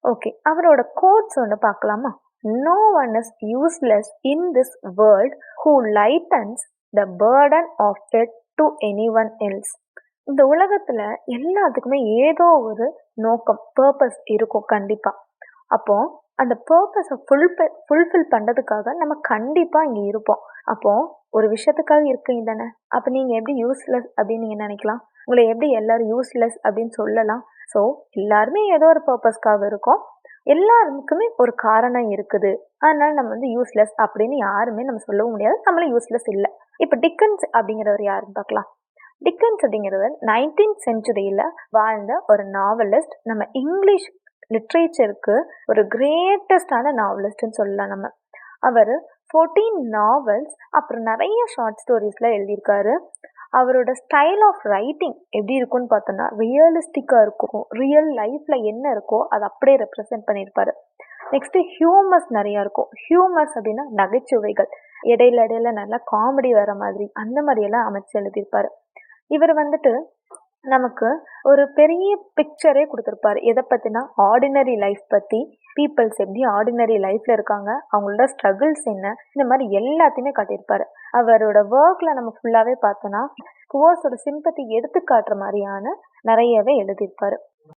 Okay. அவரோட quotes ஒண்ணு பார்க்கலாமா? "No one is useless in this world who lightens the burden of it to anyone else." இந்த உலகத்துல எல்லாத்துக்குமே ஏதோ ஒரு நோக்கம், பர்ப்பஸ் இருக்கும் கண்டிப்பா. அப்போ அந்த பர்ப்பஸை ஃபுல்ஃபில் பண்றதுக்காக நம்ம கண்டிப்பா இங்க இருப்போம். அப்போ ஒரு விஷயத்துக்காக இருக்கீங்க தானே, அப்ப நீங்க எப்படி யூஸ்லெஸ் அப்படின்னு நீங்க நினைக்கலாம்? உங்களை எப்படி எல்லாரும் யூஸ்லெஸ் அப்படின்னு சொல்லலாம்? ஸோ எல்லாருமே ஏதோ ஒரு பர்ப்பஸ்க்காக இருக்கோம். எல்லாருக்குமே ஒரு காரணம் இருக்குது. அதனால நம்ம வந்து யூஸ்லெஸ் அப்படின்னு யாருமே நம்ம சொல்லவும் முடியாது. நம்மளும் யூஸ்லெஸ் இல்லை. இப்போ டிக்கன்ஸ் அப்படிங்கிறவர் யாருன்னு பார்க்கலாம். டிக்கன்ஸ் அப்படிங்கிறவர் 19th செஞ்சுரியில வாழ்ந்த ஒரு நாவலிஸ்ட். நம்ம இங்கிலீஷ் லிட்ரேச்சருக்கு ஒரு கிரேட்டஸ்டான நாவலிஸ்ட்னு சொல்லலாம் நம்ம. அவர் 14 நாவல்ஸ் அப்புறம் நிறைய ஷார்ட் ஸ்டோரிஸ்லாம் எழுதியிருக்காரு. அவரோட ஸ்டைல் ஆஃப் ரைட்டிங் எப்படி இருக்கும்னு பார்த்தோன்னா ரியலிஸ்டிக்காக இருக்கும். ரியல் லைஃப்பில் என்ன இருக்கோ அதை அப்படியே ரெப்ரசென்ட் பண்ணியிருப்பாரு. நெக்ஸ்ட்டு ஹியூமர்ஸ் நிறையா இருக்கும். ஹியூமர்ஸ் அப்படின்னா நகைச்சுவைகள், இடையில இடையில நல்லா காமெடி வர மாதிரி அந்த மாதிரியெல்லாம் அமைச்சு எழுதியிருப்பாரு. இவர் வந்துட்டு நமக்கு ஒரு பெரிய பிக்சரே கொடுத்துருப்பாரு. எதை பற்றினா ஆர்டினரி லைஃப் பற்றி, பீப்புள்ஸ் எப்படி ஆர்டினரி லைஃப்பில் இருக்காங்க, அவங்களோட ஸ்ட்ரகிள்ஸ் என்ன, இந்த மாதிரி எல்லாத்தையுமே காட்டியிருப்பாரு. அவரோட ஒர்க்கில் நம்ம ஃபுல்லாகவே பார்த்தோன்னா புவர்ஸோட சிம்பத்தி எடுத்து காட்டுற மாதிரியான நிறையவே எழுதியிருப்பாரு.